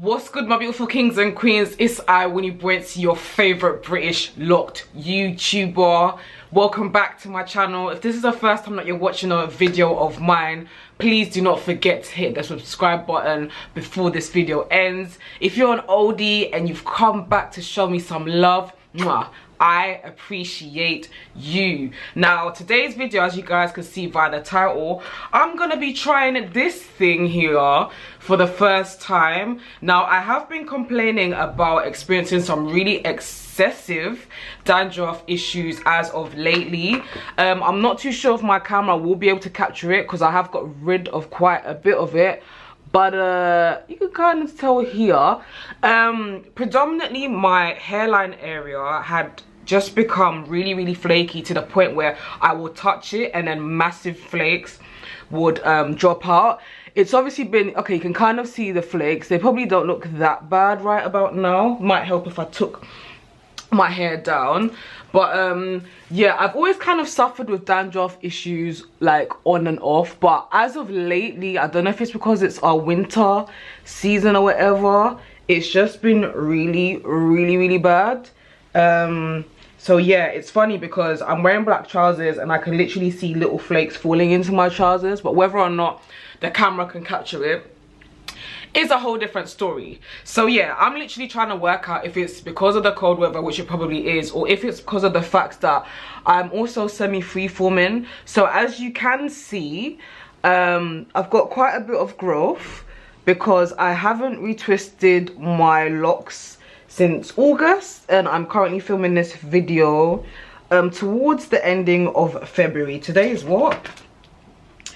What's good, my beautiful kings and queens? It's I, Winnie Brent, your favorite British locked YouTuber. Welcome back to my channel. If this is the first time that you're watching a video of mine, please do not forget to hit the subscribe button before this video ends. If you're an oldie and you've come back to show me some love, mwah, I appreciate you. Now, today's video, as you guys can see via the title, I'm gonna be trying this thing here for the first time. Now, I have been complaining about experiencing some really excessive dandruff issues as of lately. I'm not too sure if my camera will be able to capture it because I have got rid of quite a bit of it. But you can kind of tell here, predominantly my hairline area had just become really flaky to the point where I will touch it and then massive flakes would drop out. It's obviously been, okay, you can kind of see the flakes. They probably don't look that bad right about now. Might help if I took my hair down. But yeah, I've always kind of suffered with dandruff issues like on and off, but as of lately, I don't know if it's because it's our winter season or whatever, it's just been really bad. So yeah, it's funny because I'm wearing black trousers and I can literally see little flakes falling into my trousers, but whether or not the camera can capture it is a whole different story. So yeah, I'm literally trying to work out if it's because of the cold weather, which it probably is, or if it's because of the fact that I'm also semi-free-forming. So as you can see, I've got quite a bit of growth because I haven't retwisted my locks since August, and I'm currently filming this video towards the ending of February. Today is what?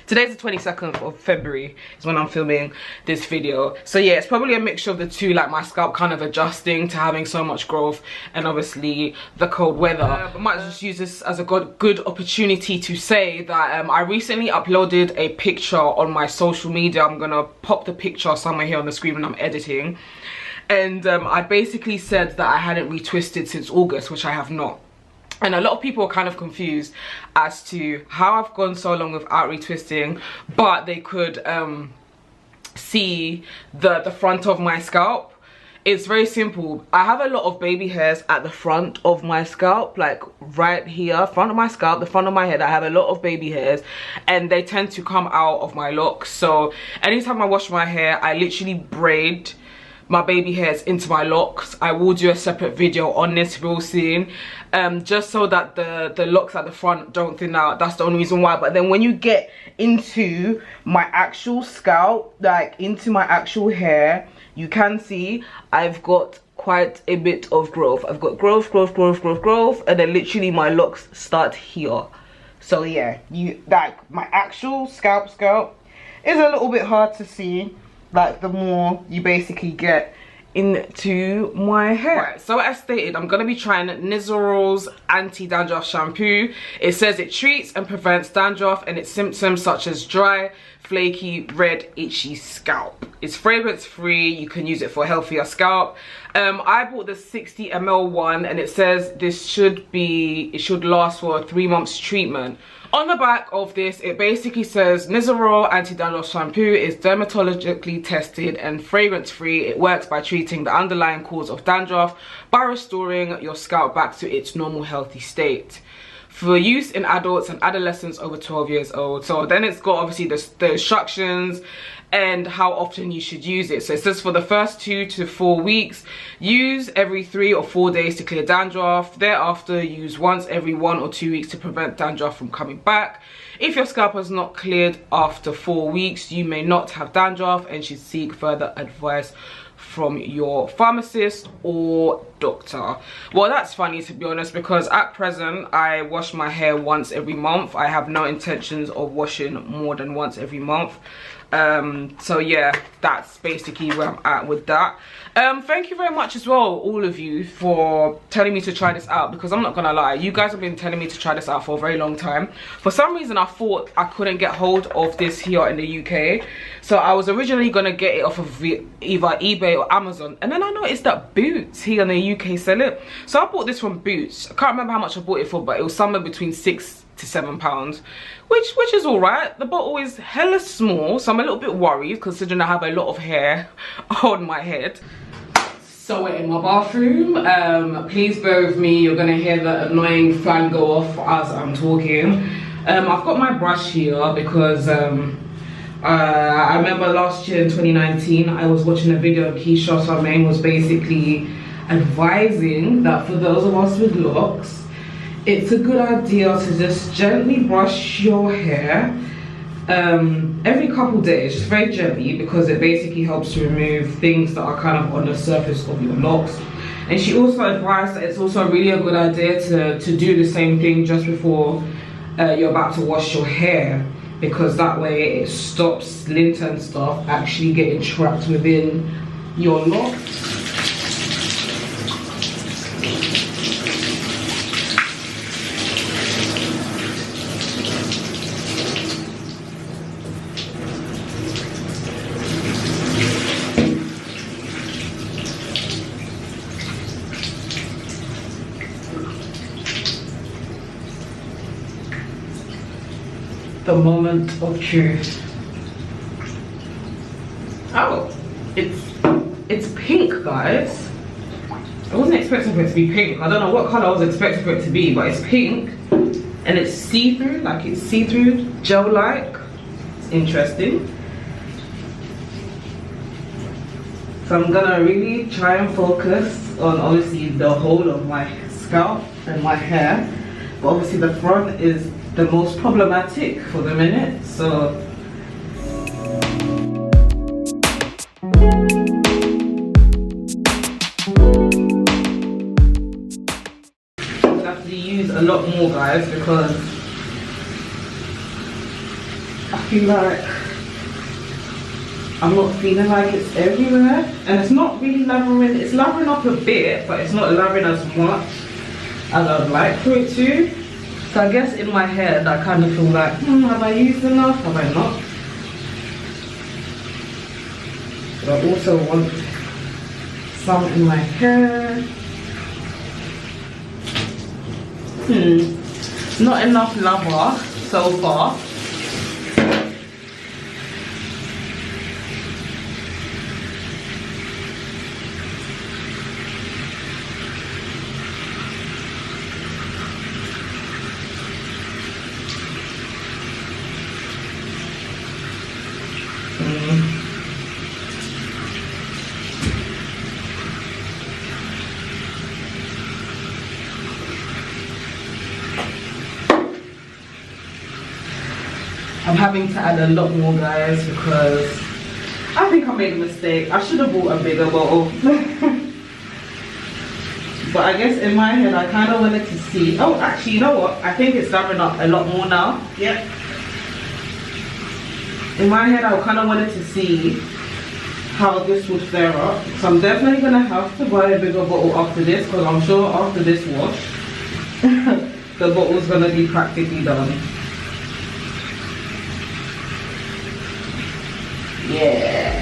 Today's the 22nd of February is when I'm filming this video. So yeah, it's probably a mixture of the two, like my scalp kind of adjusting to having so much growth and obviously the cold weather. But might just use this as a good opportunity to say that I recently uploaded a picture on my social media. I'm gonna pop the picture somewhere here on the screen when I'm editing. And I basically said that I hadn't retwisted since August, which I have not. And a lot of people are kind of confused as to how I've gone so long without retwisting, but they could see the front of my scalp. It's very simple. I have a lot of baby hairs at the front of my scalp, like right here, front of my scalp, the front of my head. I have a lot of baby hairs and they tend to come out of my locks. So anytime I wash my hair, I literally braid my baby hairs into my locks. I will do a separate video on this real soon, just so that the locks at the front don't thin out. That's the only reason why. But then when you get into my actual scalp, like into my actual hair, you can see I've got quite a bit of growth. I've got growth, and then literally my locks start here. So yeah, you like my actual scalp is a little bit hard to see, like the more you basically get into my hair. Right, so as stated, I'm going to be trying Nizoral's Anti-Dandruff Shampoo. It says it treats and prevents dandruff and its symptoms such as dry, flaky, red, itchy scalp. It's fragrance free. You can use it for a healthier scalp. I bought the 60 ml one and it says this should last for a 3 months treatment. On the back of this, it basically says Nizoral Anti-Dandruff Shampoo is dermatologically tested and fragrance free. It works by treating the underlying cause of dandruff by restoring your scalp back to its normal healthy state. For use in adults and adolescents over 12 years old. So then it's got obviously the instructions and how often you should use it. So it says for the first 2 to 4 weeks, use every 3 or 4 days to clear dandruff. Thereafter, use once every 1 or 2 weeks to prevent dandruff from coming back. If your scalp has not cleared after 4 weeks, you may not have dandruff and should seek further advice from your pharmacist or doctor. Well, that's funny to be honest, because at present I wash my hair once every month. I have no intentions of washing more than once every month. So yeah, that's basically where I'm at with that. Thank you very much as well, all of you, for telling me to try this out, because I'm not gonna lie, you guys have been telling me to try this out for a very long time. For some reason I thought I couldn't get hold of this here in the UK, so I was originally gonna get it off of either eBay or Amazon, and then I noticed that Boots here in the UK sell it, so I bought this from Boots. I can't remember how much I bought it for, but it was somewhere between £6 to £7, which is all right. The bottle is hella small, so I'm a little bit worried considering I have a lot of hair on my head. So we're in my bathroom. Please bear with me, you're gonna hear the annoying fan go off as I'm talking. I've got my brush here because I remember last year in 2019 I was watching a video of Keisha. Her main was basically advising that for those of us with locks, it's a good idea to just gently brush your hair every couple days, just very gently, because it basically helps to remove things that are kind of on the surface of your locks. And she also advised that it's also really a good idea to do the same thing just before you're about to wash your hair, because that way it stops lint and stuff actually getting trapped within your locks. The moment of truth. Oh, it's pink, guys. I wasn't expecting for it to be pink. I don't know what color I was expecting for it to be, but it's pink and it's see-through, like it's see-through, gel-like. It's interesting. So I'm gonna really try and focus on obviously the whole of my scalp and my hair, but obviously the front is the most problematic for the minute, so I have to use a lot more, guys, because I feel like I'm not feeling like it's everywhere, and it's not really lathering. It's lathering up a bit, but it's not lathering as much as I'd like for it to. So I guess in my head I kind of feel like, have I used enough? Have I not? But I also want some in my hair. Not enough lather so far. I'm having to add a lot more, guys, because I think I made a mistake. I should have bought a bigger bottle. But I guess in my head I kind of wanted to see. Oh, actually, you know what? I think it's lathering up a lot more now. Yep. In my head I kind of wanted to see how this would flare up. So I'm definitely going to have to buy a bigger bottle after this, because I'm sure after this wash the bottle's going to be practically done. Yeah.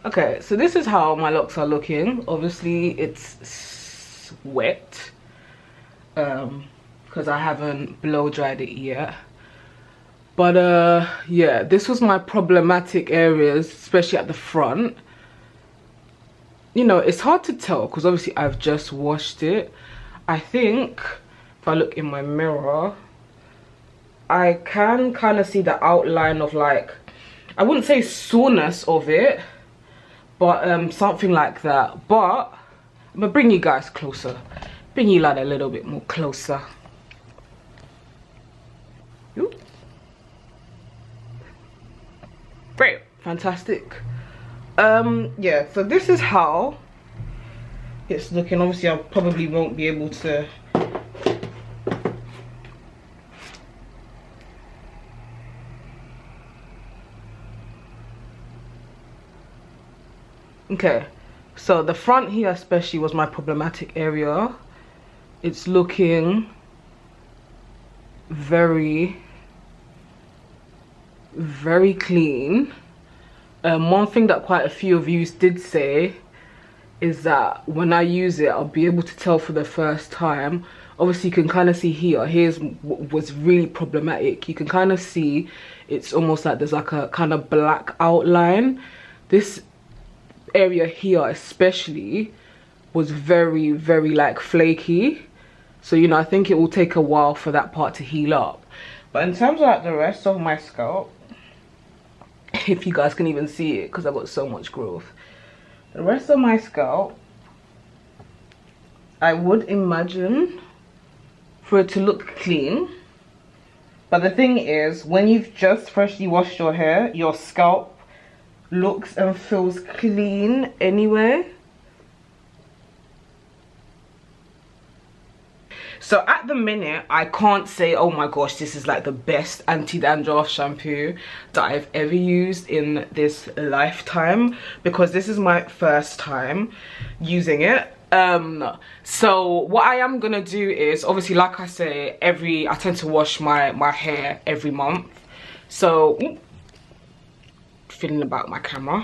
Okay, so this is how my locks are looking. Obviously it's wet because I haven't blow dried it yet, but yeah, this was my problematic areas, especially at the front. You know, it's hard to tell because obviously I've just washed it. I think if I look in my mirror I can kind of see the outline of, like, I wouldn't say soreness of it, but something like that. But I'm gonna bring you guys closer, bring you like a little bit more closer. fantastic. Yeah, so this is how it's looking. Obviously I probably won't be able to okay, so the front here especially was my problematic area. It's looking very clean. One thing that quite a few of you did say is that when I use it, I'll be able to tell for the first time. Obviously you can kind of see here's what was really problematic. You can kind of see it's almost like there's like a kind of black outline. This area here especially was very like flaky, so you know, I think it will take a while for that part to heal up. But in terms of like the rest of my scalp, if you guys can even see it because I've got so much growth, the rest of my scalp, I would imagine for it to look clean. But the thing is, when you've just freshly washed your hair, your scalp looks and feels clean anyway. So at the minute, I can't say, oh my gosh, this is like the best anti-dandruff shampoo that I've ever used in this lifetime, because this is my first time using it. So what I am gonna do is, obviously, like I say, I tend to wash my hair every month. So, feeling about my camera.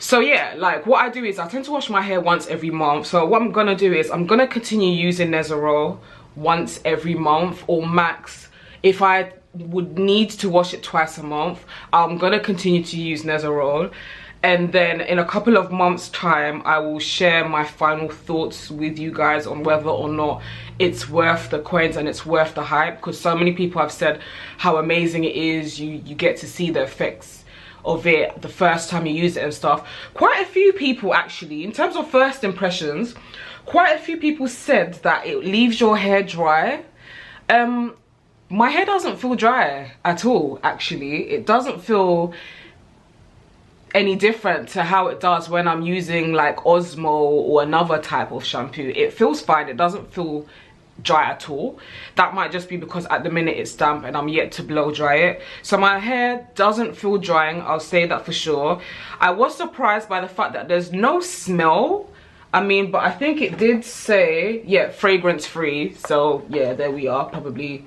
So yeah, like what I do is I tend to wash my hair once every month. So what I'm gonna do is I'm gonna continue using Nizoral once every month, or max, if I would need to wash it twice a month, I'm gonna continue to use Nizoral. And then in a couple of months time, I will share my final thoughts with you guys on whether or not it's worth the coins and it's worth the hype, because so many people have said how amazing it is. You get to see the effects of it the first time you use it and stuff. Quite a few people actually, in terms of first impressions, quite a few people said that it leaves your hair dry. My hair doesn't feel dry at all, actually. It doesn't feel any different to how it does when I'm using like Osmo or another type of shampoo. It feels fine. It doesn't feel dry at all. That might just be because at the minute it's damp and I'm yet to blow dry it. So my hair doesn't feel drying, I'll say that for sure. I was surprised by the fact that there's no smell. I mean, but I think it did say, yeah, fragrance free. So yeah, there we are. Probably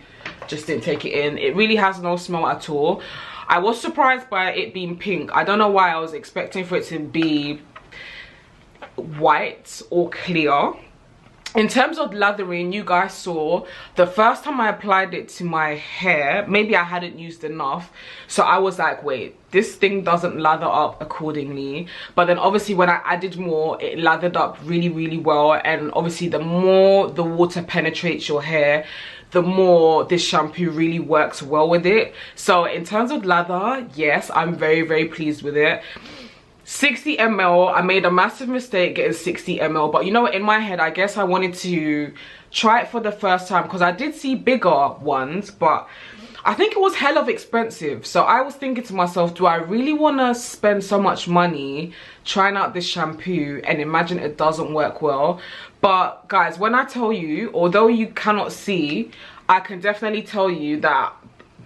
just didn't take it in. It really has no smell at all. I was surprised by it being pink. I don't know why. I was expecting for it to be white or clear. In terms of lathering, you guys saw the first time I applied it to my hair, maybe I hadn't used enough, so I was like, wait, this thing doesn't lather up accordingly. But then obviously when I added more, it lathered up really well. And obviously the more the water penetrates your hair, the more this shampoo really works well with it. So in terms of lather, yes, I'm very pleased with it. 60 ml, I made a massive mistake getting 60 ml, but you know what, in my head I guess I wanted to try it for the first time because I did see bigger ones, but I think it was hell of expensive. So I was thinking to myself, do I really want to spend so much money trying out this shampoo and imagine it doesn't work well? But guys, when I tell you, although you cannot see, I can definitely tell you that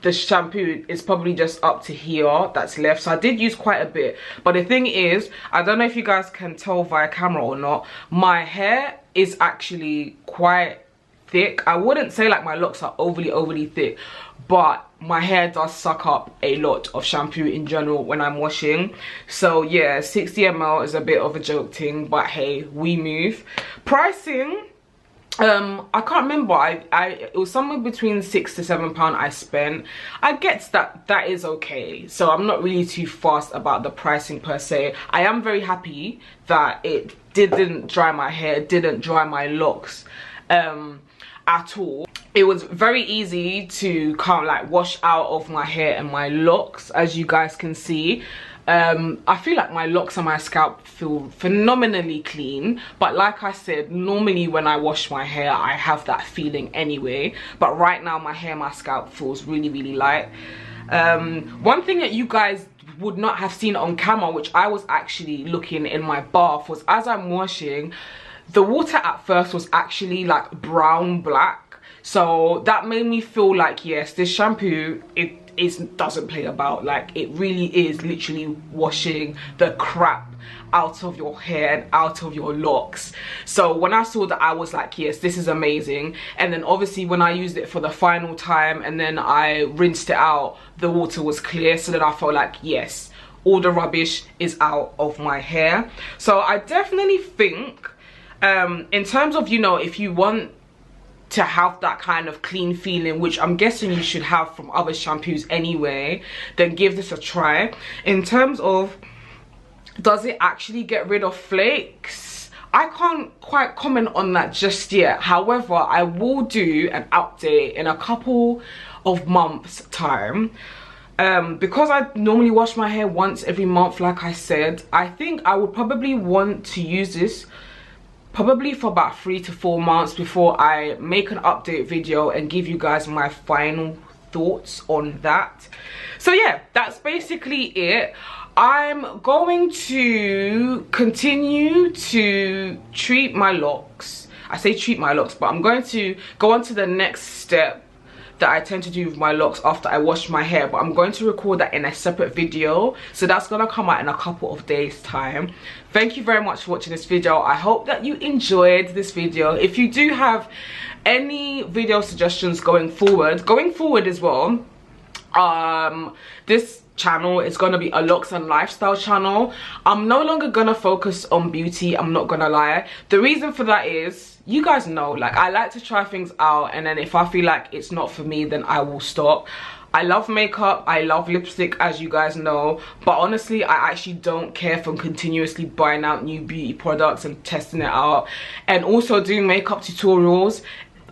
the shampoo is probably just up to here that's left. So I did use quite a bit, but the thing is, I don't know if you guys can tell via camera or not, my hair is actually quite thick. I wouldn't say like my locks are overly thick, but my hair does suck up a lot of shampoo in general when I'm washing. So yeah, 60 ml is a bit of a joke thing, but hey, we move. Pricing, I can't remember. It was somewhere between £6 to £7 I spent. I get that is okay, so I'm not really too fussed about the pricing per se. I am very happy that it didn't dry my hair, didn't dry my locks at all. It was very easy to kind of like wash out of my hair and my locks, as you guys can see. I feel like my locks and my scalp feel phenomenally clean, but like I said, normally when I wash my hair I have that feeling anyway, but right now my hair and my scalp feels really light. One thing that you guys would not have seen on camera, which I was actually looking in my bath, was as I'm washing, the water at first was actually like brown black. So that made me feel like, yes, this shampoo, it doesn't play about. Like, it really is literally washing the crap out of your hair and out of your locks. So when I saw that, I was like, yes, this is amazing. And then obviously when I used it for the final time and then I rinsed it out, the water was clear. So then I felt like, yes, all the rubbish is out of my hair. So I definitely think in terms of, you know, if you want to have that kind of clean feeling, which I'm guessing you should have from other shampoos anyway, then give this a try. In terms of, does it actually get rid of flakes? I can't quite comment on that just yet. However, I will do an update in a couple of months time. Because I normally wash my hair once every month, like I said, I think I would probably want to use this probably for about 3 to 4 months before I make an update video and give you guys my final thoughts on that. So yeah, that's basically it. I'm going to continue to treat my locks. I say treat my locks, but I'm going to go on to the next step that I tend to do with my locks after I wash my hair, but I'm going to record that in a separate video, so that's gonna come out in a couple of days time. Thank you very much for watching this video. I hope that you enjoyed this video. If you do have any video suggestions going forward as well, this channel is gonna be a locks and lifestyle channel. I'm no longer gonna focus on beauty, I'm not gonna lie. The reason for that is, you guys know, like, I like to try things out, and then if I feel like it's not for me, then I will stop. I love makeup, I love lipstick, as you guys know, but honestly I actually don't care for continuously buying out new beauty products and testing it out, and also doing makeup tutorials.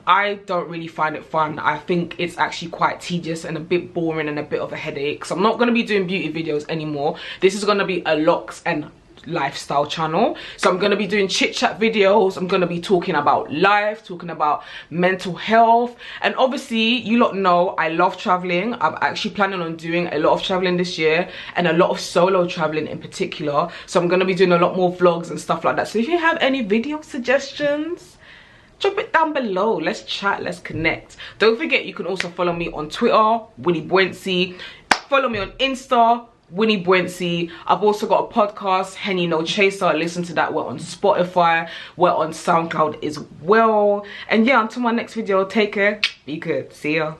I don't really find it fun. I think it's actually quite tedious and a bit boring and a bit of a headache. So I'm not going to be doing beauty videos anymore. This is going to be a locks and lifestyle channel. So I'm going to be doing chit chat videos. I'm going to be talking about life, talking about mental health, and obviously you lot know I love traveling. I'm actually planning on doing a lot of traveling this year, and a lot of solo traveling in particular. So I'm going to be doing a lot more vlogs and stuff like that. So if you have any video suggestions, drop it down below. Let's chat, let's connect. Don't forget, you can also follow me on Twitter, Winnie Buency. Follow me on Insta, Winnie Buency. I've also got a podcast, Henny No Chaser. Listen to that. We're on Spotify, we're on Soundcloud as well. And yeah, until my next video, take care, be good, see ya.